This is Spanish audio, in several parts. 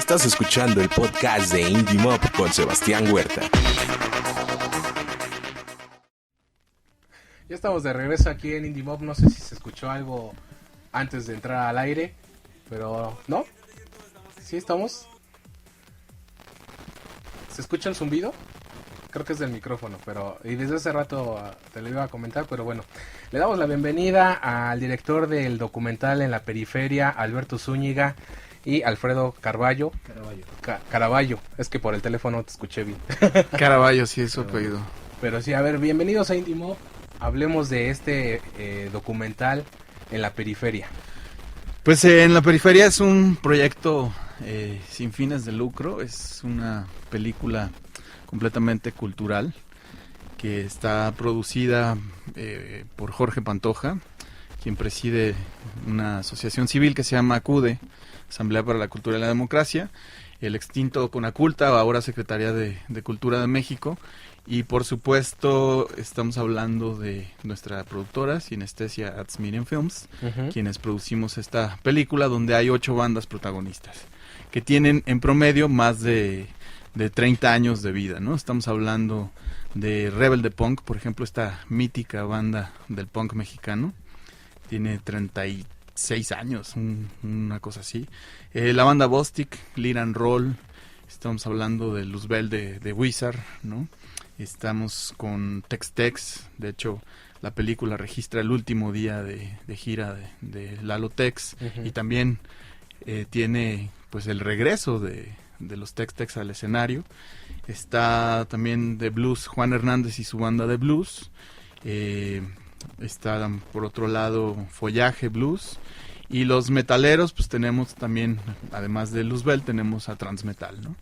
Estás escuchando el podcast de Indie Mob con Sebastián Huerta. Ya estamos de regreso aquí en Indie Mob. No sé si se escuchó algo antes de entrar al aire, pero ¿no? ¿Sí estamos? ¿Se escucha el zumbido? Creo que es del micrófono, pero y desde hace rato te lo iba a comentar, pero bueno. Le damos la bienvenida al director del documental En la Periferia, Alberto Zúñiga, y Alfredo Caraballo. Caraballo. Es que por el teléfono te escuché bien. Caraballo, sí, es su apellido. Pero sí, a ver, bienvenidos a Indie Mob. Hablemos de este documental En la Periferia. Pues En la Periferia es un proyecto sin fines de lucro. Es una película completamente cultural que está producida por Jorge Pantoja, quien preside una asociación civil que se llama ACUDE, Asamblea para la Cultura y la Democracia, el extinto CONACULTA, ahora Secretaría de Cultura de México, y por supuesto estamos hablando de nuestra productora, Sinestesia Arts Media Films, quienes producimos esta película donde hay 8 bandas protagonistas, que tienen en promedio más de 30 años de vida, ¿no? Estamos hablando de Rebelde Punk, por ejemplo, esta mítica banda del punk mexicano, tiene 36 años, una cosa así. La banda Bostik, Lead and Roll, estamos hablando de Luzbel de Wizard, ¿no? Estamos con Tex-Tex, de hecho la película registra el último día de gira de Lalo Tex, y también tiene pues el regreso de los Tex-Tex al escenario. Está también de blues Juan Hernández y su banda de blues. Está por otro lado Follaje Blues. Y los metaleros, pues tenemos también, además de Luzbel, tenemos a Transmetal, ¿no?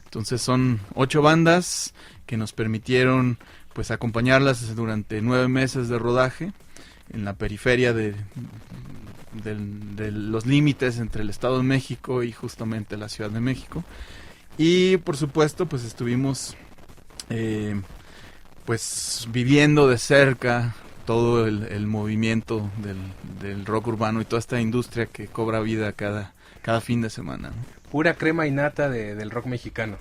Entonces son 8 bandas que nos permitieron pues acompañarlas durante 9 meses de rodaje en la periferia de los límites entre el Estado de México y justamente la Ciudad de México. Y por supuesto pues estuvimos pues viviendo de cerca todo el movimiento del rock urbano y toda esta industria que cobra vida cada fin de semana, ¿no? Pura crema y nata del rock mexicano.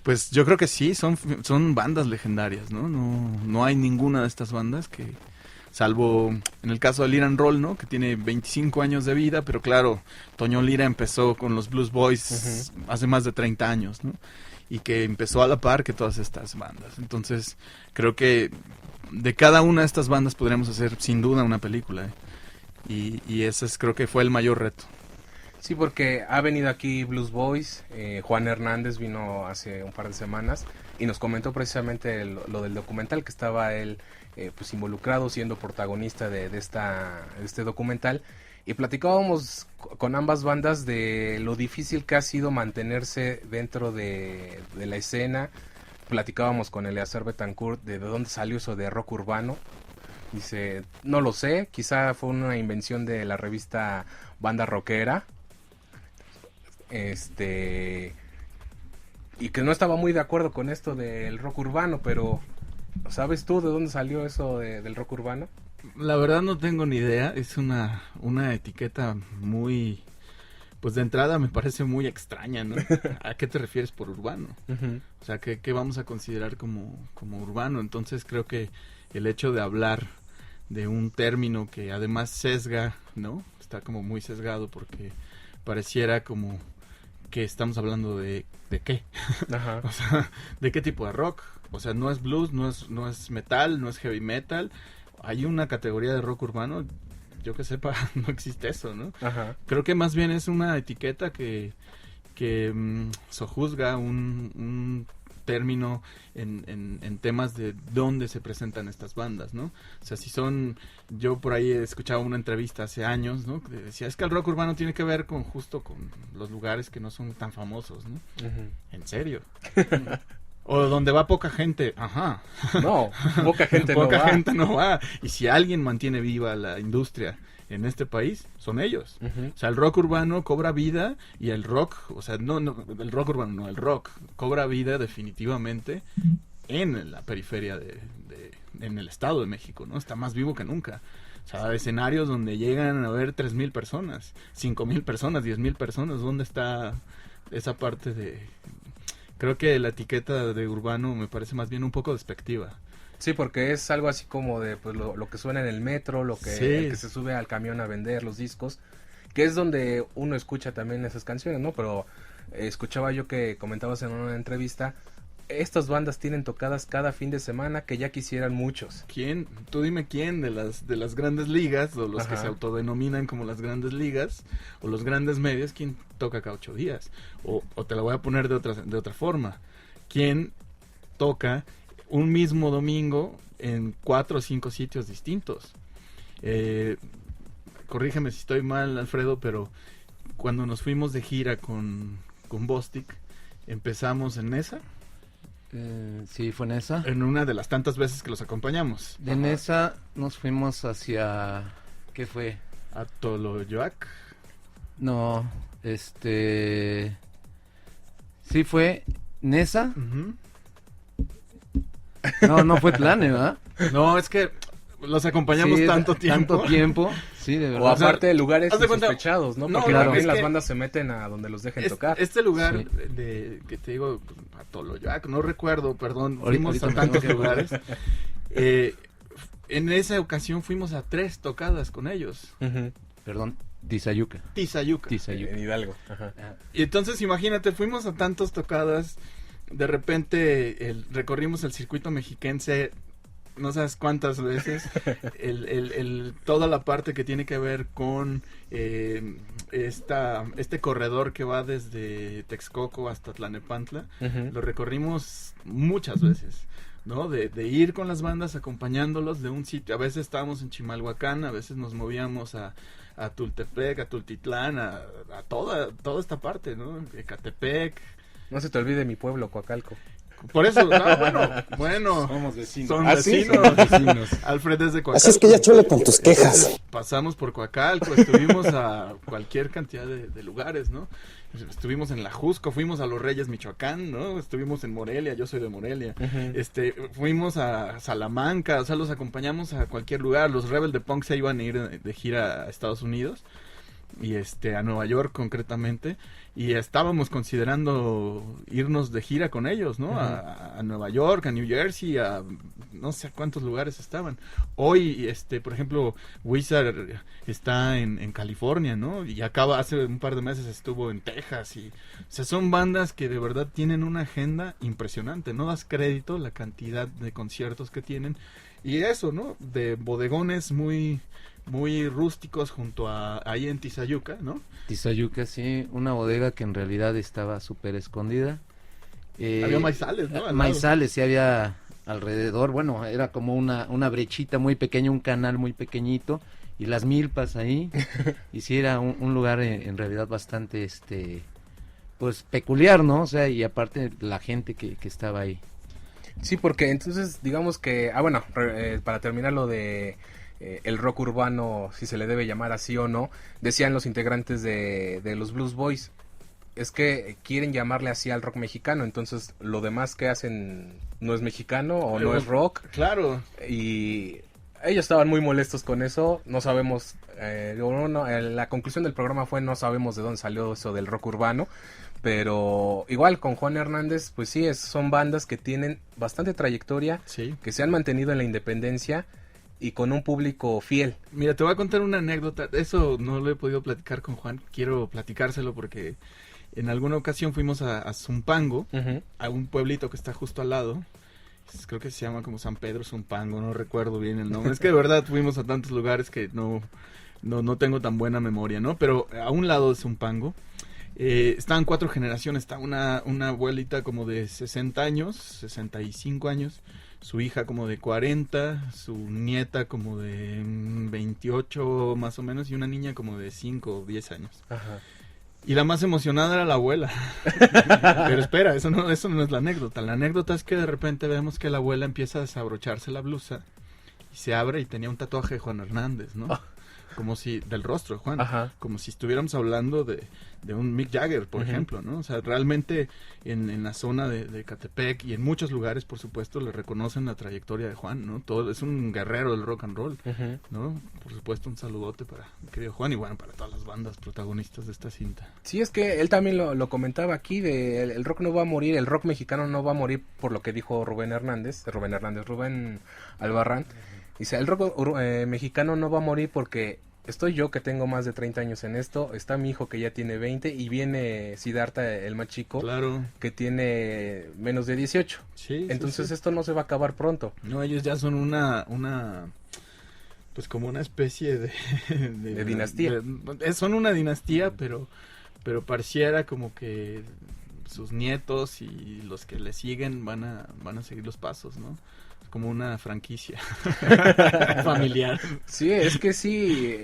Pues yo creo que sí, son bandas legendarias, ¿no? No hay ninguna de estas bandas que, salvo en el caso de Lead and Roll, ¿no? Que tiene 25 años de vida, pero claro, Toño Lira empezó con los Blues Boys hace más de 30 años, ¿no? Y que empezó a la par que todas estas bandas. Entonces, creo que de cada una de estas bandas podríamos hacer sin duda una película, ¿eh? Y ese creo que fue el mayor reto. Sí, porque ha venido aquí Blues Boys, Juan Hernández vino hace un par de semanas y nos comentó precisamente lo del documental, que estaba él pues involucrado siendo protagonista de este documental, y platicábamos con ambas bandas de lo difícil que ha sido mantenerse dentro de la escena. Platicábamos con Eleazar Betancourt de dónde salió eso de rock urbano. Dice, no lo sé, quizá fue una invención de la revista Banda Rockera. Y que no estaba muy de acuerdo con esto del rock urbano, pero ¿sabes tú de dónde salió eso del rock urbano? La verdad no tengo ni idea, es una etiqueta muy, pues de entrada me parece muy extraña, ¿no? ¿A qué te refieres por urbano? O sea, ¿qué vamos a considerar como urbano? Entonces creo que el hecho de hablar de un término que además sesga, ¿no? Está como muy sesgado porque pareciera como que estamos hablando de qué. Ajá. O sea, ¿de qué tipo de rock? O sea, no es blues, no es metal, no es heavy metal. Hay una categoría de rock urbano, yo que sepa, no existe eso, ¿no? Ajá. Creo que más bien es una etiqueta que sojuzga un término en temas de dónde se presentan estas bandas, ¿no? O sea, si son, yo por ahí he escuchado una entrevista hace años, ¿no? Que decía, es que el rock urbano tiene que ver con los lugares que no son tan famosos, ¿no? ¿En serio? O donde va poca gente, ajá. No, poca gente no va. Y si alguien mantiene viva la industria en este país, son ellos. O sea, el rock urbano cobra vida y el rock, o sea, no el rock urbano, no, el rock cobra vida definitivamente en la periferia en el Estado de México, ¿no? Está más vivo que nunca. O sea, escenarios donde llegan a ver 3,000 personas, 5,000 personas, 10,000 personas, ¿dónde está esa parte de... Creo que la etiqueta de urbano me parece más bien un poco despectiva. Sí, porque es algo así como de pues lo que suena en el metro, el que se sube al camión a vender los discos, que es donde uno escucha también esas canciones, ¿no? Pero escuchaba yo que comentabas en una entrevista, estas bandas tienen tocadas cada fin de semana que ya quisieran muchos. ¿Quién? Tú dime quién de las grandes ligas, o los que se autodenominan como las grandes ligas, o los grandes medios, quién toca cada 8 días. O te la voy a poner de otra forma. ¿Quién toca un mismo domingo en 4 o 5 sitios distintos? Corrígeme si estoy mal, Alfredo, pero cuando nos fuimos de gira con Bostik, empezamos en Nesa. Sí, fue en esa. En una de las tantas veces que los acompañamos. De Nesa nos fuimos hacia... ¿Qué fue? A Toloyoac. No, sí fue Nesa. Uh-huh. No fue Tlane, ¿verdad? No, es que los acompañamos Sí, tanto tiempo. Sí, de O verdad. aparte de lugares haz de cuenta- insospechados, ¿no? No, Porque claro. también es las que- bandas se meten a donde los dejen tocar. Este lugar Sí. que te digo, a Toloyoac, no recuerdo, perdón, Ahorita- fuimos a ahorita tantos me tengo que lugares. En esa ocasión fuimos a 3 tocadas con ellos. Ujú. Perdón, Tizayuca. Tizayuca. En Hidalgo. Ajá. Y entonces imagínate, fuimos a tantas tocadas, de repente recorrimos el circuito mexiquense no sabes cuántas veces, toda la parte que tiene que ver con este corredor que va desde Texcoco hasta Tlanepantla, lo recorrimos muchas veces, ¿no? De ir con las bandas acompañándolos de un sitio, a veces estábamos en Chimalhuacán, a veces nos movíamos a Tultepec, a Tultitlán, a toda esta parte, ¿no? Ecatepec. No se te olvide mi pueblo, Coacalco. Por eso, bueno. Somos vecinos. Son ¿Ah, sí? vecinos. Alfred es de Coacalco. Así es que ya chole con tus quejas. Entonces, pasamos por Coacalco, estuvimos a cualquier cantidad de lugares, ¿no? Estuvimos en La Jusco, fuimos a Los Reyes, Michoacán, ¿no? Estuvimos en Morelia, yo soy de Morelia. Fuimos a Salamanca, o sea, los acompañamos a cualquier lugar. Los Rebel de Punk se iban a ir de gira a Estados Unidos y a Nueva York concretamente, y estábamos considerando irnos de gira con ellos, ¿no? A Nueva York, a New Jersey, a no sé cuántos lugares estaban. Hoy, por ejemplo, Wizard está en California, ¿no? Y hace un par de meses estuvo en Texas, y, o sea, son bandas que de verdad tienen una agenda impresionante, no das crédito la cantidad de conciertos que tienen, y eso, ¿no? De bodegones muy rústicos junto a ahí en Tizayuca, ¿no? Tizayuca, sí, una bodega que en realidad estaba súper escondida. Había maizales, ¿no? Al lado. Maizales, sí había alrededor, bueno, era como una brechita muy pequeña, un canal muy pequeñito, y las milpas ahí, y sí era un lugar en realidad bastante, pues peculiar, ¿no? O sea, y aparte la gente que estaba ahí. Sí, porque entonces digamos que, para terminar lo de el rock urbano, si se le debe llamar así o no, decían los integrantes de los Blues Boys, es que quieren llamarle así al rock mexicano, entonces lo demás que hacen no es mexicano o no es rock. Claro. Y ellos estaban muy molestos con eso, no sabemos, la conclusión del programa fue no sabemos de dónde salió eso del rock urbano, pero igual con Juan Hernández, pues sí, son bandas que tienen bastante trayectoria, Sí. que se han mantenido en la independencia y con un público fiel. Mira, te voy a contar una anécdota. Eso no lo he podido platicar con Juan. Quiero platicárselo porque en alguna ocasión fuimos a Zumpango, a un pueblito que está justo al lado. Creo que se llama como San Pedro Zumpango, no recuerdo bien el nombre. Es que de verdad fuimos a tantos lugares que no tengo tan buena memoria, ¿no? Pero a un lado de Zumpango estaban 4 generaciones. Está una abuelita como de 60 años, 65 años. Su hija como de 40, su nieta como de 28 más o menos, y una niña como de 5 o 10 años. Ajá. Y la más emocionada era la abuela. Pero espera, eso no es la anécdota. La anécdota es que de repente vemos que la abuela empieza a desabrocharse la blusa y se abre y tenía un tatuaje de Juan Hernández, ¿no? como si, del rostro de Juan, Ajá. como si estuviéramos hablando de un Mick Jagger, por ejemplo, ¿no? O sea, realmente en la zona de Catepec y en muchos lugares, por supuesto, le reconocen la trayectoria de Juan, ¿no? Todo, es un guerrero del rock and roll, ¿no? Por supuesto, un saludote para mi querido Juan y bueno, para todas las bandas protagonistas de esta cinta. Sí, es que él también lo comentaba aquí, el rock no va a morir, el rock mexicano no va a morir por lo que dijo Rubén Albarrán. Dice, el rock mexicano no va a morir porque estoy yo que tengo más de 30 años en esto, está mi hijo que ya tiene 20 y viene Siddhartha, el más chico, Claro. que tiene menos de 18. Sí, Entonces sí. esto no se va a acabar pronto. No, ellos ya son una pues como una especie De dinastía. Son una dinastía, pero pareciera como que sus nietos y los que le siguen van a seguir los pasos, ¿no? Es como una franquicia familiar. Sí, es que sí,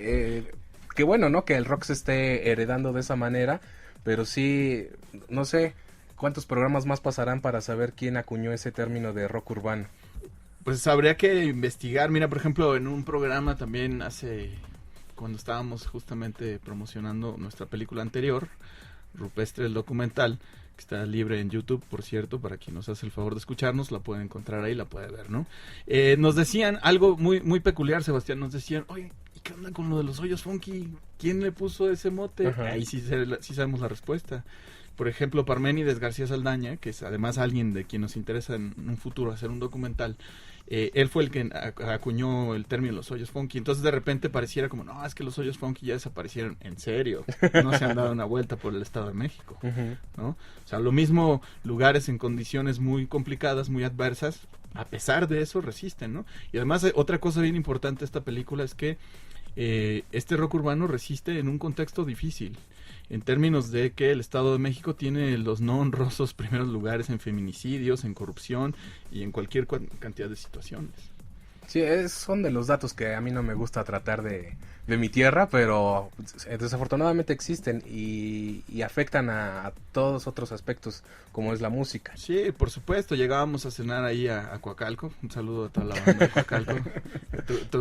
que bueno, ¿no? Que el rock se esté heredando de esa manera, pero sí, no sé cuántos programas más pasarán para saber quién acuñó ese término de rock urbano. Pues habría que investigar. Mira, por ejemplo, en un programa también cuando estábamos justamente promocionando nuestra película anterior, Rupestre el documental, que está libre en YouTube, por cierto, para quien nos hace el favor de escucharnos, la puede encontrar ahí, la puede ver, ¿no? Nos decían algo muy muy peculiar, Sebastián, nos decían, oye, ¿y qué onda con lo de los hoyos funky? ¿Quién le puso ese mote? Ajá. Ahí sí sabemos la respuesta. Por ejemplo, Parménides García Saldaña, que es además alguien de quien nos interesa en un futuro hacer un documental, él fue el que acuñó el término los hoyos funky. Entonces de repente pareciera como, no, es que los hoyos funky ya desaparecieron. En serio, no se han dado una vuelta por el Estado de México, ¿no? O sea, lo mismo, lugares en condiciones muy complicadas, muy adversas, a pesar de eso resisten, ¿no? Y además otra cosa bien importante de esta película es que este rock urbano resiste en un contexto difícil, en términos de que el Estado de México tiene los no honrosos primeros lugares en feminicidios, en corrupción y en cualquier cantidad de situaciones. Sí, son de los datos que a mí no me gusta tratar de mi tierra, pero desafortunadamente existen y afectan a todos otros aspectos, como es la música. Sí, por supuesto, llegábamos a cenar ahí a Coacalco, un saludo a toda la banda de Coacalco,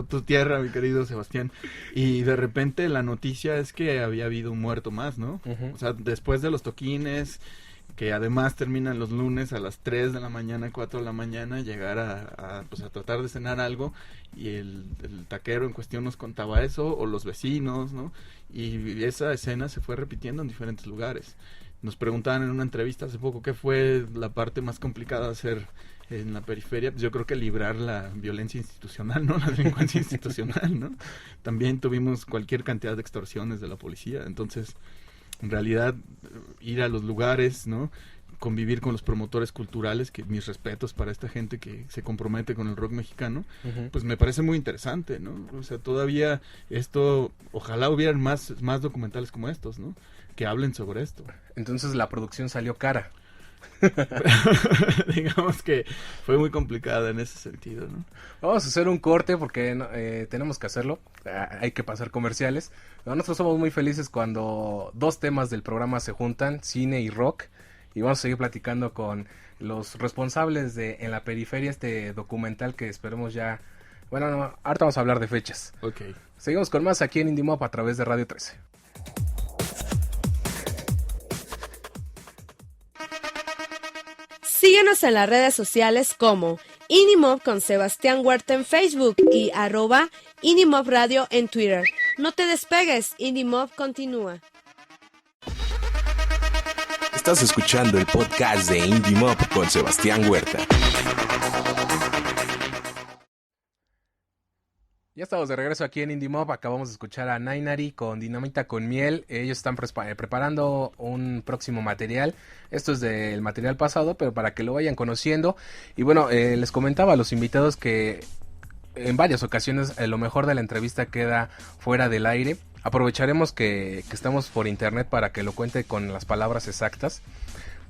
tu tierra, mi querido Sebastián, y de repente la noticia es que había habido un muerto más, ¿no? O sea, después de los toquines, que además terminan los lunes a las 3 de la mañana, 4 de la mañana, llegar a tratar de cenar algo, y el taquero en cuestión nos contaba eso, o los vecinos, ¿no? Y esa escena se fue repitiendo en diferentes lugares. Nos preguntaban en una entrevista hace poco qué fue la parte más complicada de hacer en la periferia. Pues yo creo que librar la violencia institucional, ¿no? La delincuencia institucional, ¿no? También tuvimos cualquier cantidad de extorsiones de la policía, entonces en realidad ir a los lugares, ¿no? Convivir con los promotores culturales, que mis respetos para esta gente que se compromete con el rock mexicano, pues me parece muy interesante, ¿no? O sea, todavía esto, ojalá hubieran más documentales como estos, ¿no? Que hablen sobre esto. Entonces la producción salió cara. Digamos que fue muy complicada en ese sentido, ¿no? Vamos a hacer un corte porque tenemos que hacerlo. Hay que pasar comerciales. Nosotros somos muy felices cuando dos temas del programa se juntan, cine y rock. Y vamos a seguir platicando con los responsables de En la Periferia, este documental que esperemos ya... Bueno, no, ahorita vamos a hablar de fechas. Okay. Seguimos con más aquí en Indie Mob a través de Radio 13. Síguenos en las redes sociales como Indie-Mob con Sebastián Huerta en Facebook y @Indie-Mob Radio en Twitter. No te despegues, Indie-Mob continúa. Estás escuchando el podcast de Indie Mob con Sebastián Huerta. Ya estamos de regreso aquí en Indie Mob. Acabamos de escuchar a Nainari con Dinamita con Miel. Ellos están preparando un próximo material. Esto es del material pasado, pero para que lo vayan conociendo. Y bueno, les comentaba a los invitados que en varias ocasiones lo mejor de la entrevista queda fuera del aire. Aprovecharemos que estamos por internet para que lo cuente con las palabras exactas.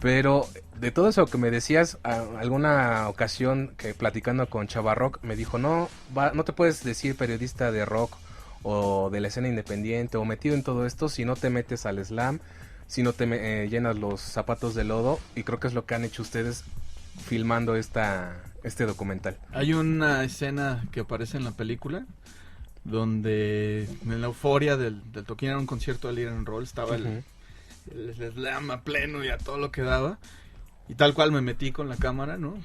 Pero de todo eso que me decías, alguna ocasión que platicando con Chavarrock me dijo, no te puedes decir periodista de rock o de la escena independiente o metido en todo esto si no te metes al slam, si no te llenas los zapatos de lodo, y creo que es lo que han hecho ustedes filmando este documental. Hay una escena que aparece en la película donde en la euforia del toquín era un concierto del Rock and Roll, estaba el slam a pleno y a todo lo que daba, y tal cual me metí con la cámara, ¿no?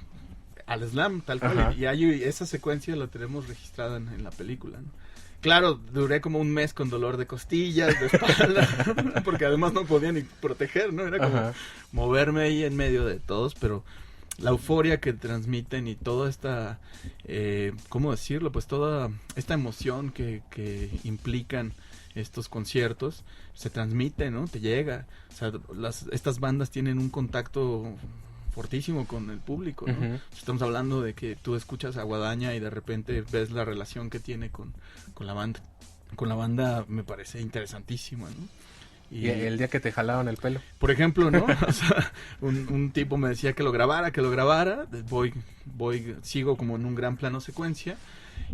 Al slam, tal cual. Ajá. Y esa secuencia la tenemos registrada en la película, ¿no? Claro, duré como un mes con dolor de costillas, de espalda, porque además no podía ni proteger, ¿no? Era como moverme ahí en medio de todos, pero la euforia que transmiten y toda esta, ¿cómo decirlo? Pues toda esta emoción que implican estos conciertos, se transmite, ¿no? Te llega. O sea, estas bandas tienen un contacto fortísimo con el público, ¿no? Uh-huh. Estamos hablando de que tú escuchas a Guadaña y de repente ves la relación que tiene con la banda. Con la banda me parece interesantísima, ¿no? Y el día que te jalaron el pelo. Por ejemplo, ¿no? O sea, un tipo me decía que lo grabara, sigo como en un gran plano secuencia,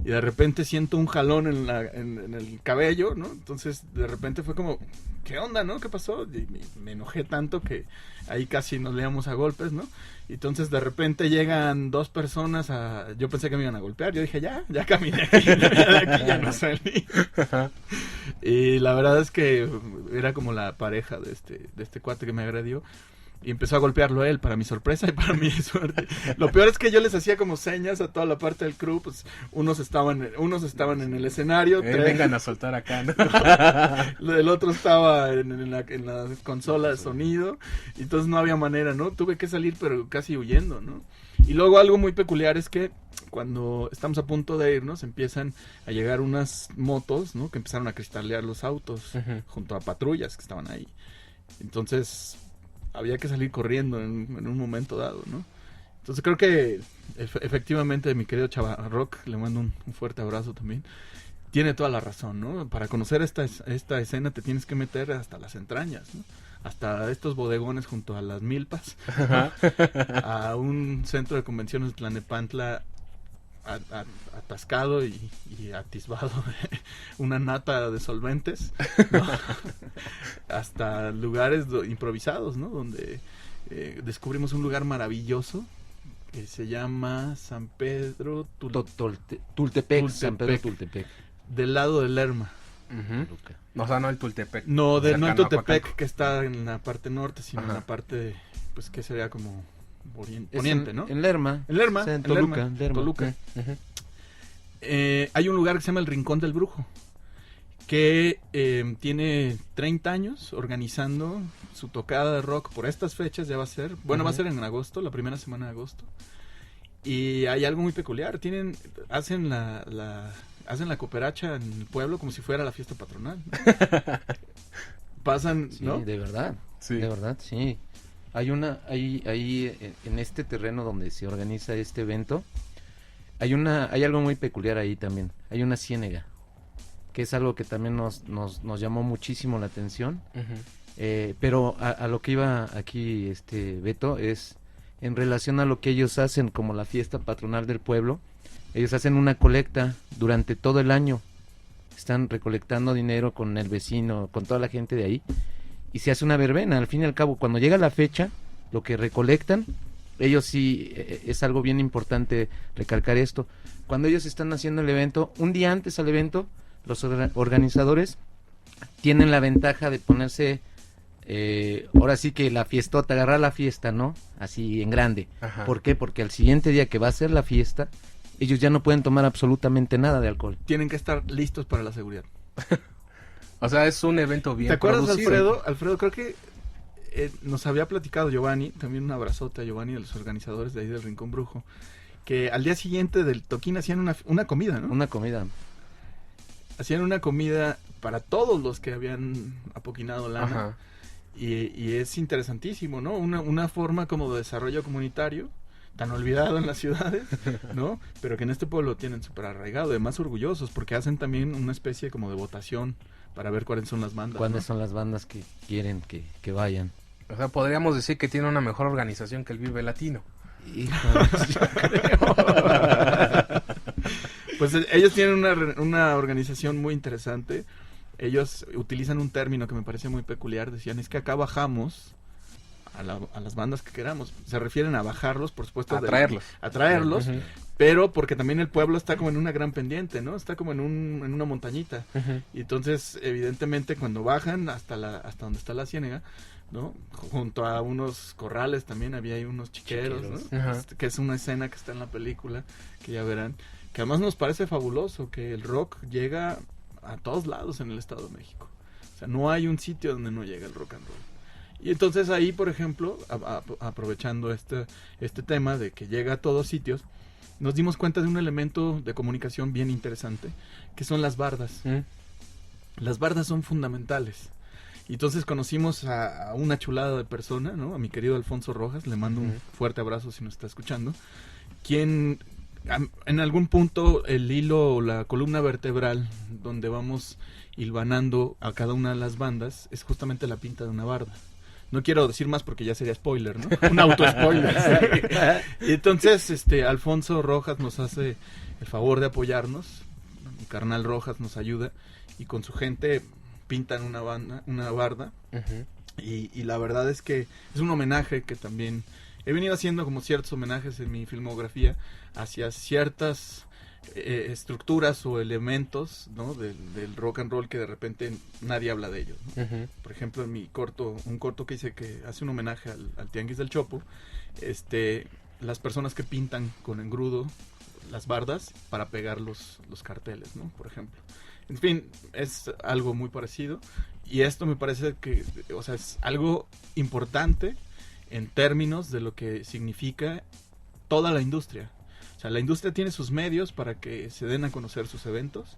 y de repente siento un jalón en el cabello, ¿no? Entonces, de repente fue como, ¿qué onda, no? ¿Qué pasó? Y me enojé tanto que ahí casi nos leíamos a golpes, ¿no? Y entonces, de repente llegan dos personas yo pensé que me iban a golpear. Yo dije, ya caminé aquí, de aquí ya no salí. Y la verdad es que era como la pareja de este cuate que me agredió. Y empezó a golpearlo él, para mi sorpresa y para mi suerte. Lo peor es que yo les hacía como señas a toda la parte del crew, pues unos estaban en el escenario. Vengan a soltar acá, ¿no? El otro estaba en la consola de sonido, y entonces no había manera, ¿no? Tuve que salir, pero casi huyendo, ¿no? Y luego algo muy peculiar es que cuando estamos a punto de irnos, empiezan a llegar unas motos, ¿no? Que empezaron a cristalear los autos, uh-huh, junto a patrullas que estaban ahí. Entonces había que salir corriendo en un momento dado, ¿no? Entonces creo que efectivamente mi querido Chava Rock, le mando un fuerte abrazo también, tiene toda la razón, ¿no? Para conocer esta escena te tienes que meter hasta las entrañas, ¿no? Hasta estos bodegones junto a las milpas, ¿no? A un centro de convenciones de Tlalnepantla atascado y atisbado de una nata de solventes, ¿no? Hasta lugares improvisados, ¿no? Donde descubrimos un lugar maravilloso que se llama San Pedro Tultepec, San Pedro Tultepec, del lado del Lerma. Uh-huh. O sea, no el Tultepec. No el Tultepec que está en la parte norte, sino en la parte, pues, que sería como poniente, ¿no? En Lerma. O sea, en Toluca. Toluca. Uh-huh. Hay un lugar que se llama el Rincón del Brujo, que tiene 30 años organizando su tocada de rock por estas fechas. Ya va a ser, va a ser en agosto, la primera semana de agosto. Y hay algo muy peculiar, hacen la cooperacha en el pueblo como si fuera la fiesta patronal, ¿no? Pasan, ¿no? Sí, de verdad, sí. Hay en este terreno donde se organiza este evento, hay algo muy peculiar ahí también. Hay una ciénega, que es algo que también nos llamó muchísimo la atención. Uh-huh. Pero a lo que iba aquí Beto es en relación a lo que ellos hacen como la fiesta patronal del pueblo. Ellos hacen una colecta durante todo el año. Están recolectando dinero con el vecino, con toda la gente de ahí. Y se hace una verbena. Al fin y al cabo, cuando llega la fecha, lo que recolectan, ellos sí, es algo bien importante recalcar esto. Cuando ellos están haciendo el evento, un día antes al evento, los organizadores tienen la ventaja de ponerse, ahora sí que la fiestota, agarrar la fiesta, ¿no? Así en grande. Ajá. ¿Por qué? Porque al siguiente día que va a ser la fiesta, ellos ya no pueden tomar absolutamente nada de alcohol. Tienen que estar listos para la seguridad. O sea, es un evento bien producido. ¿Te acuerdas, producido? Alfredo, creo que nos había platicado Giovanni, también un abrazote a Giovanni, de los organizadores de ahí del Rincón Brujo, que al día siguiente del toquín hacían una comida, ¿no? Una comida. Hacían una comida para todos los que habían apoquinado lana. Ajá. Y es interesantísimo, ¿no? Una forma como de desarrollo comunitario, tan olvidado en las ciudades, ¿no? Pero que en este pueblo tienen súper arraigado, además orgullosos, porque hacen también una especie como de votación para ver cuáles son las bandas. ¿Cuáles son las bandas que quieren que vayan? O sea, podríamos decir que tiene una mejor organización que el Vive Latino. Híjole, yo creo. Pues ellos tienen una organización muy interesante. Ellos utilizan un término que me parecía muy peculiar. Decían, es que acá bajamos a las bandas que queramos. Se refieren a bajarlos, por supuesto. A traerlos. A traerlos, uh-huh. pero porque también el pueblo está como en una gran pendiente, ¿no? Está como en una montañita. Y entonces, evidentemente, cuando bajan hasta donde está la ciénaga, ¿no? Junto a unos corrales también había ahí unos chiqueros, ¿no? Que es una escena que está en la película, que ya verán, que además nos parece fabuloso que el rock llega a todos lados en el Estado de México. O sea, no hay un sitio donde no llega el rock and roll. Y entonces ahí, por ejemplo, aprovechando este tema de que llega a todos sitios, nos dimos cuenta de un elemento de comunicación bien interesante, que son las bardas. Las bardas son fundamentales. Y entonces conocimos a una chulada de persona, ¿no? A mi querido Alfonso Rojas, le mando un fuerte abrazo si nos está escuchando, quien en algún punto el hilo o la columna vertebral donde vamos hilvanando a cada una de las bandas es justamente la pinta de una barda. No quiero decir más porque ya sería spoiler, ¿no? Un auto-spoiler. Y entonces, Alfonso Rojas nos hace el favor de apoyarnos. Mi carnal Rojas nos ayuda. Y con su gente pintan una barda. Y la verdad es que es un homenaje que también... He venido haciendo como ciertos homenajes en mi filmografía hacia ciertas estructuras o elementos, ¿no? del rock and roll que de repente nadie habla de ellos, ¿no? Por ejemplo, en mi un corto que hice que hace un homenaje al Tianguis del Chopo, las personas que pintan con engrudo las bardas para pegar los carteles, ¿no? Por ejemplo. En fin, es algo muy parecido y esto me parece que, o sea, es algo importante en términos de lo que significa toda la industria. O sea, la industria tiene sus medios para que se den a conocer sus eventos.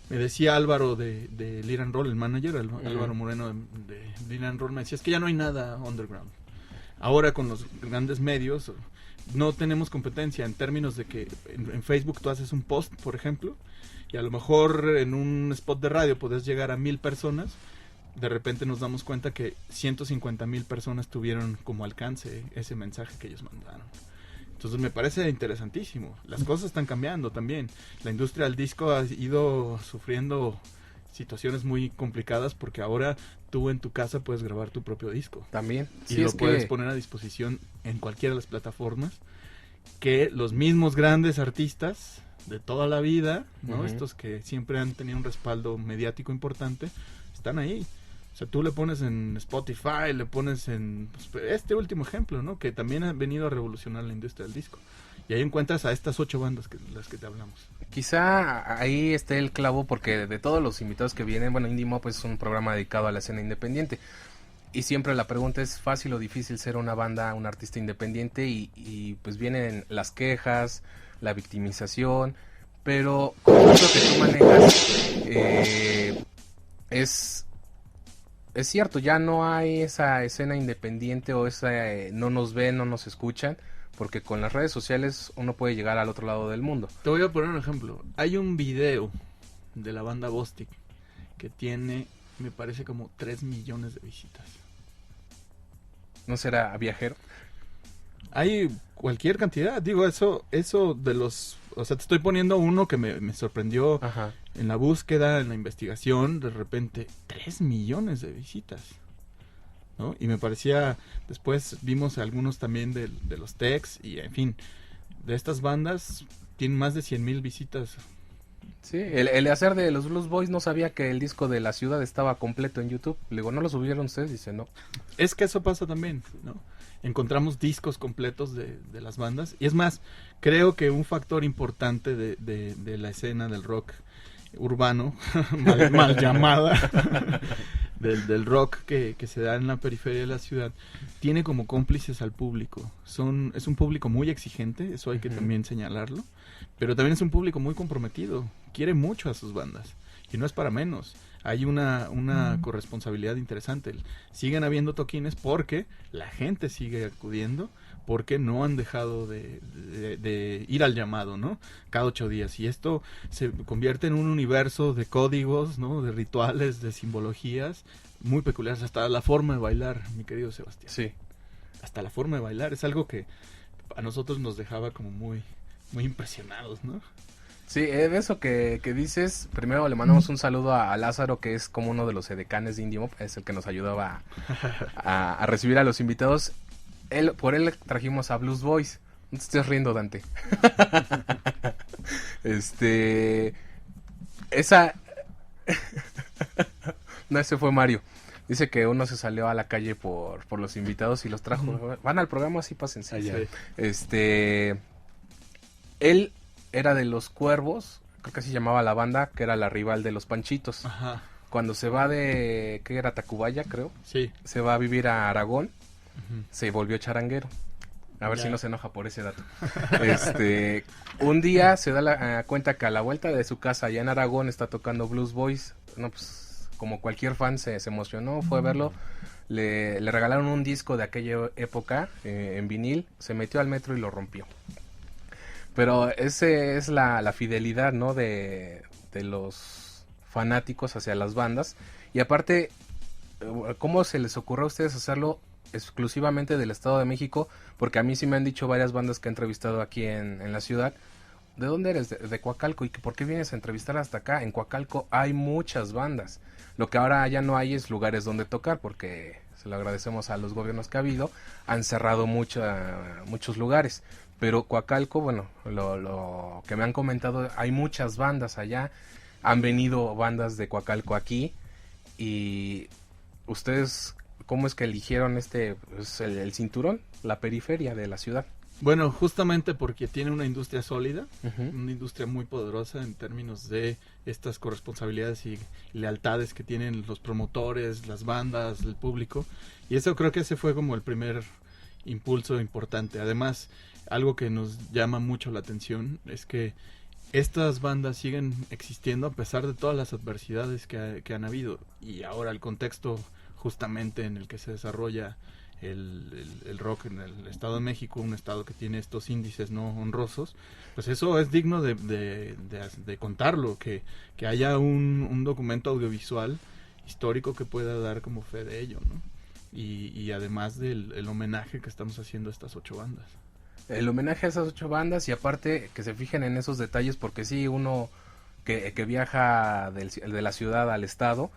Me decía Álvaro de Lead and Roll, el manager, Álvaro Moreno de Lead and Roll, me decía, es que ya no hay nada underground. Ahora con los grandes medios no tenemos competencia en términos de que en Facebook tú haces un post, por ejemplo, y a lo mejor en un spot de radio podés llegar a 1,000 personas. De repente nos damos cuenta que 150,000 personas tuvieron como alcance ese mensaje que ellos mandaron. Entonces me parece interesantísimo. Las cosas están cambiando también. La industria del disco ha ido sufriendo situaciones muy complicadas porque ahora tú en tu casa puedes grabar tu propio disco. También. Y lo puedes poner a disposición en cualquiera de las plataformas que los mismos grandes artistas de toda la vida, ¿no? Estos que siempre han tenido un respaldo mediático importante, están ahí. O sea, tú le pones en Spotify, le pones en... Pues, este último ejemplo, ¿no? Que también ha venido a revolucionar la industria del disco. Y ahí encuentras a estas 8 bandas las que te hablamos. Quizá ahí esté el clavo porque de todos los invitados que vienen, bueno, Indie Mob es un programa dedicado a la escena independiente. Y siempre la pregunta es fácil o difícil ser una banda, un artista independiente y pues vienen las quejas, la victimización, pero con lo que tú manejas es cierto, ya no hay esa escena independiente o esa no nos ven, no nos escuchan, porque con las redes sociales uno puede llegar al otro lado del mundo. Te voy a poner un ejemplo. Hay un video de la banda Bostik que tiene, me parece, como 3 millones de visitas. ¿No será viajero? Hay cualquier cantidad, digo, eso de los... O sea, te estoy poniendo uno que me sorprendió. Ajá. En la búsqueda, en la investigación, de repente 3 millones de visitas, ¿no? Y me parecía, después vimos algunos también de los Tex y en fin, de estas bandas tienen más de 100,000 visitas. Sí, el hacer de los Blues Boys no sabía que el disco de La Ciudad estaba completo en YouTube. Le digo, ¿no lo subieron ustedes? Dice, no. Es que eso pasa también, ¿no? Encontramos discos completos de las bandas. Y es más, creo que un factor importante de la escena del rock urbano, mal llamada, del rock que se da en la periferia de la ciudad, tiene como cómplices al público. Es un público muy exigente, eso hay que también señalarlo, pero también es un público muy comprometido, quiere mucho a sus bandas, y no es para menos. Hay una corresponsabilidad interesante. Siguen habiendo toquines porque la gente sigue acudiendo, porque no han dejado de ir al llamado, ¿no? Cada 8 días. Y esto se convierte en un universo de códigos, ¿no? De rituales, de simbologías muy peculiares. Hasta la forma de bailar, mi querido Sebastián. Sí. Hasta la forma de bailar es algo que a nosotros nos dejaba como muy, muy impresionados, ¿no? Sí, de eso que dices, primero le mandamos un saludo a Lázaro, que es como uno de los edecanes de Indie Mob, es el que nos ayudaba a recibir a los invitados. Por él trajimos a Blues Boys, No te estés riendo, Dante. Esa... No, ese fue Mario. Dice que uno se salió a la calle por los invitados y los trajo. Van al programa, así pásense. Allá. Él era de los Cuervos, creo que así llamaba la banda, que era la rival de los Panchitos. Ajá. Cuando se va de, ¿qué era? Tacubaya, creo. Sí. Se va a vivir a Aragón, Ujú. se volvió charanguero. A ver Ya. si no se enoja por ese dato. Un día se da cuenta que a la vuelta de su casa allá en Aragón está tocando Blues Boys. No, pues como cualquier fan se emocionó, fue a verlo. Le regalaron un disco de aquella época en vinil, se metió al metro y lo rompió. Pero ese es la fidelidad, ¿no? De los fanáticos hacia las bandas. Y aparte, ¿cómo se les ocurrió a ustedes hacerlo exclusivamente del Estado de México? Porque a mí sí me han dicho varias bandas que he entrevistado aquí en la ciudad. ¿De dónde eres? De Coacalco. ¿Y por qué vienes a entrevistar hasta acá? En Coacalco hay muchas bandas. Lo que ahora ya no hay es lugares donde tocar, porque se lo agradecemos a los gobiernos que ha habido. Han cerrado muchos lugares. Pero Coacalco, bueno, lo que me han comentado, hay muchas bandas allá. Han venido bandas de Coacalco aquí. Y ustedes, ¿cómo es que eligieron el cinturón? La periferia de la ciudad. Bueno, justamente porque tiene una industria sólida, Uh-huh. una industria muy poderosa en términos de estas corresponsabilidades y lealtades que tienen los promotores, las bandas, el público. Y eso creo que ese fue como el primer impulso importante. Además, algo que nos llama mucho la atención es que estas bandas siguen existiendo a pesar de todas las adversidades que han habido. Y ahora el contexto justamente en el que se desarrolla el rock en el Estado de México, un estado que tiene estos índices no honrosos, pues eso es digno de contarlo, que haya un documento audiovisual histórico que pueda dar como fe de ello, ¿no? Y además del homenaje que estamos haciendo a estas 8 bandas. El homenaje a esas 8 bandas, y aparte que se fijen en esos detalles, porque sí, uno que viaja de la ciudad al estado,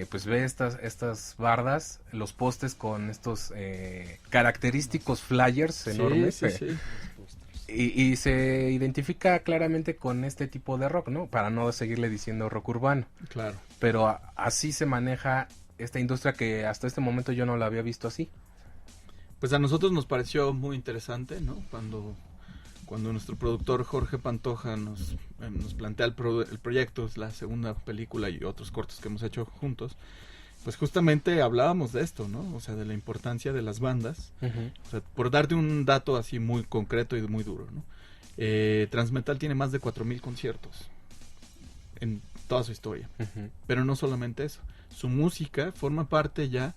pues ve estas bardas, los postes con estos característicos flyers enormes. Sí. Y se identifica claramente con este tipo de rock, ¿no? Para no seguirle diciendo rock urbano. Claro. Pero así se maneja esta industria, que hasta este momento yo no la había visto así. Pues a nosotros nos pareció muy interesante, ¿no? Cuando nuestro productor Jorge Pantoja nos plantea el proyecto, es la segunda película y otros cortos que hemos hecho juntos, pues justamente hablábamos de esto, ¿no? O sea, de la importancia de las bandas. Uh-huh. O sea, por darte un dato así muy concreto y muy duro, ¿no? Transmetal tiene más de 4,000 conciertos en toda su historia. Uh-huh. Pero no solamente eso, su música forma parte ya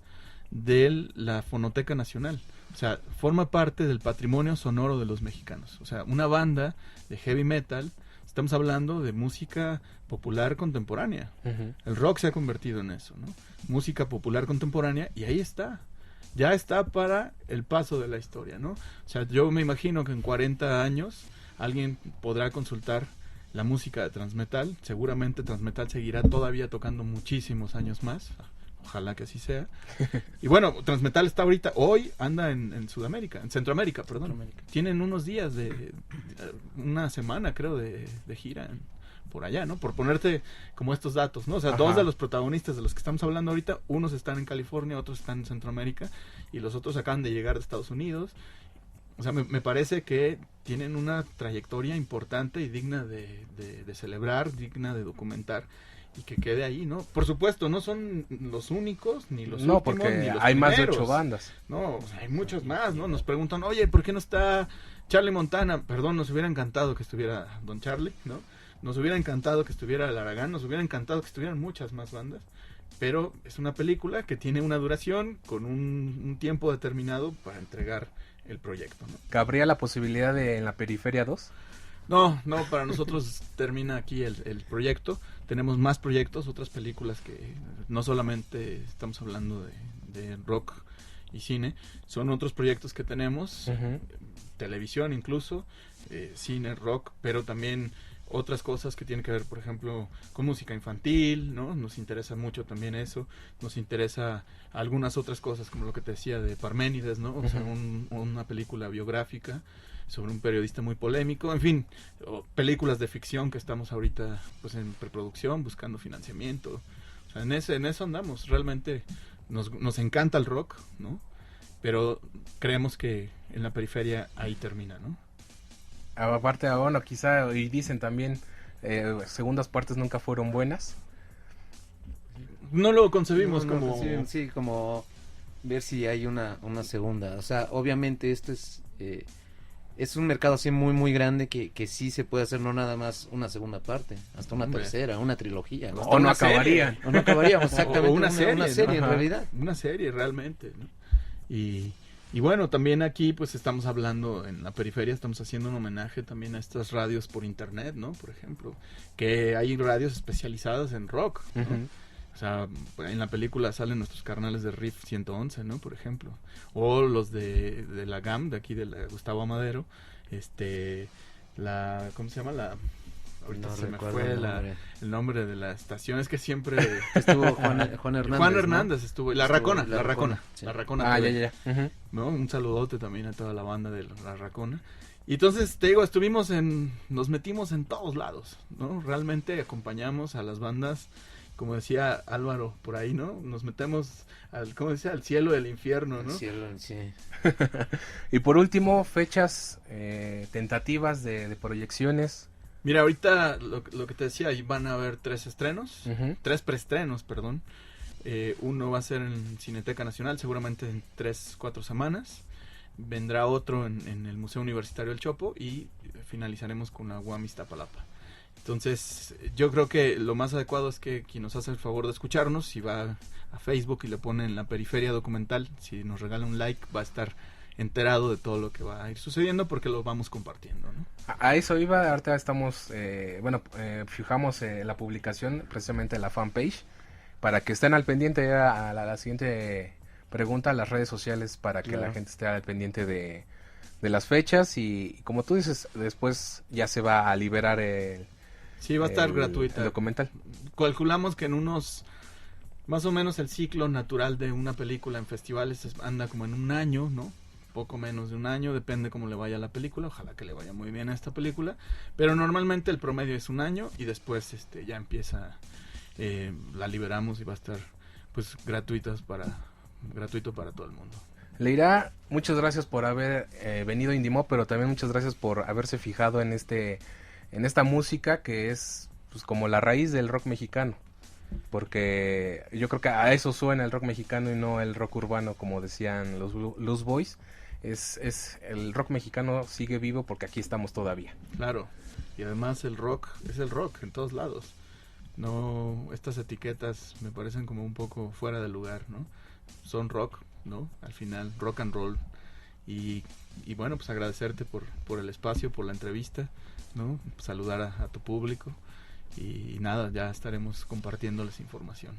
de la Fonoteca Nacional. O sea, forma parte del patrimonio sonoro de los mexicanos. O sea, una banda de heavy metal, estamos hablando de música popular contemporánea. Uh-huh. El rock se ha convertido en eso, ¿no? Música popular contemporánea, y ahí está. Ya está para el paso de la historia, ¿no? O sea, yo me imagino que en 40 años alguien podrá consultar la música de Transmetal. Seguramente Transmetal seguirá todavía tocando muchísimos años más. Ojalá que así sea. Y bueno, Transmetal está ahorita, hoy anda en Sudamérica, en Centroamérica, perdón. Tienen unos días una semana creo de gira por allá, ¿no? Por ponerte como estos datos, ¿no? O sea, Ajá. 2 de los protagonistas de los que estamos hablando ahorita, unos están en California, otros están en Centroamérica, y los otros acaban de llegar de Estados Unidos. O sea, me parece que tienen una trayectoria importante y digna de celebrar, digna de documentar, y que quede ahí, ¿no? Por supuesto, no son los únicos, ni los No, últimos, porque ni los hay más de primeros. 8 bandas. No, o sea, hay muchos más, ¿no? Nos preguntan, oye, ¿por qué no está Charlie Montana? Perdón, nos hubiera encantado que estuviera Don Charlie, ¿no? Nos hubiera encantado que estuviera el Aragán, nos hubiera encantado que estuvieran muchas más bandas, pero es una película que tiene una duración con un tiempo determinado para entregar el proyecto, ¿no? ¿Cabría la posibilidad de en la Periferia 2? No, para nosotros termina aquí el proyecto. Tenemos más proyectos, otras películas que no solamente estamos hablando de rock y cine, son otros proyectos que tenemos, Uh-huh. televisión incluso, cine, rock, pero también otras cosas que tienen que ver, por ejemplo, con música infantil, ¿no? Nos interesa mucho también eso, nos interesa algunas otras cosas, como lo que te decía de Parménides, ¿no? O sea, una película biográfica sobre un periodista muy polémico, en fin, películas de ficción que estamos ahorita pues en preproducción, buscando financiamiento. O sea, en eso andamos, realmente nos encanta el rock, ¿no? Pero creemos que en la periferia ahí termina, ¿no? Aparte, bueno, quizá, y dicen también, segundas partes nunca fueron buenas. No lo concebimos No, como... sí, como ver si hay una segunda. O sea, obviamente esto es un mercado así muy, muy grande que sí se puede hacer no nada más una segunda parte, hasta una tercera, una trilogía, ¿no? O no acabarían. O no acabaríamos, exactamente. O una serie, una serie ¿no? en realidad. Una serie realmente, ¿no? Y bueno, también aquí pues estamos hablando en la periferia, estamos haciendo un homenaje también a estas radios por internet, ¿no? Por ejemplo, que hay radios especializadas en rock, ¿no? O sea, en la película salen nuestros carnales de Riff 111, ¿no? Por ejemplo. O los de la GAM, de aquí de la Gustavo Amadero. ¿Cómo se llama? Ahorita no se me fue el nombre de la estación. Es que siempre... Estuvo Juan Hernández. Juan Hernández, ¿no? Estuvo. La Racona. Sí. La Racona. Ah, ya. ¿No? Un saludote también a toda la banda de La Racona. Y entonces, te digo, nos metimos en todos lados, ¿no? Realmente acompañamos a las bandas, como decía Álvaro por ahí, ¿no? Nos metemos al cielo del infierno, ¿no? El cielo, sí. Y por último, fechas tentativas de proyecciones. Mira, ahorita lo que te decía, ahí van a haber 3 preestrenos, perdón. Uno va a ser en Cineteca Nacional, seguramente en 3-4 semanas. Vendrá otro en el Museo Universitario del Chopo y finalizaremos con la UAM Iztapalapa. Entonces, yo creo que lo más adecuado es que quien nos hace el favor de escucharnos, si va a Facebook y le pone en la periferia documental, si nos regala un like, va a estar enterado de todo lo que va a ir sucediendo porque lo vamos compartiendo, ¿no? A eso iba, ahorita estamos, fijamos la publicación precisamente en la fanpage para que estén al pendiente a la siguiente pregunta, a las redes sociales para que la gente esté al pendiente de las fechas y como tú dices, después ya se va a liberar sí, va a estar gratuita. El documental. Calculamos que en unos, más o menos el ciclo natural de una película en festivales anda como en un año, ¿no? Poco menos de un año, depende cómo le vaya a la película, ojalá que le vaya muy bien a esta película, pero normalmente el promedio es un año y después ya empieza, la liberamos y va a estar pues gratuito para todo el mundo. Leira, muchas gracias por haber venido a Indie Mob, pero también muchas gracias por haberse fijado en esta música que es pues como la raíz del rock mexicano, porque yo creo que a eso suena el rock mexicano y no el rock urbano como decían los Blues Boys. El rock mexicano sigue vivo porque aquí estamos todavía. Claro, y además el rock es el rock en todos lados. No, estas etiquetas me parecen como un poco fuera de lugar, ¿no? Son rock, ¿no? Al final, rock and roll. Y bueno, pues agradecerte por el espacio, por la entrevista, ¿no? Saludar a tu público y nada, ya estaremos compartiéndoles información.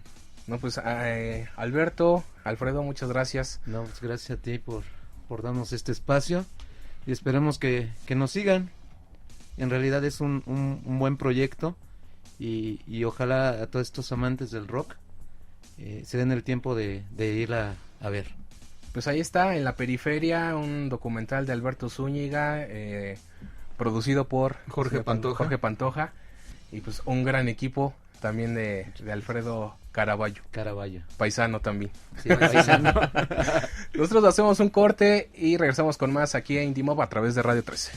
No, pues Alberto, Alfredo, muchas gracias. No, pues gracias a ti por darnos este espacio y esperemos que nos sigan. En realidad es un buen proyecto y ojalá a todos estos amantes del rock se den el tiempo de irla a ver. Pues ahí está, en la periferia, un documental de Alberto Zúñiga, producido por Jorge Pantoja, y pues un gran equipo también de Alfredo Caraballo, paisano también. Sí, paisano. Nosotros hacemos un corte y regresamos con más aquí a Indie Mob a través de Radio 13.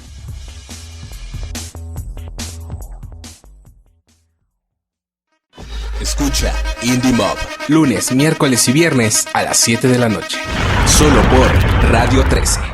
Escucha Indie Mob, lunes, miércoles y viernes a las 7 de la noche. Solo por Radio 13.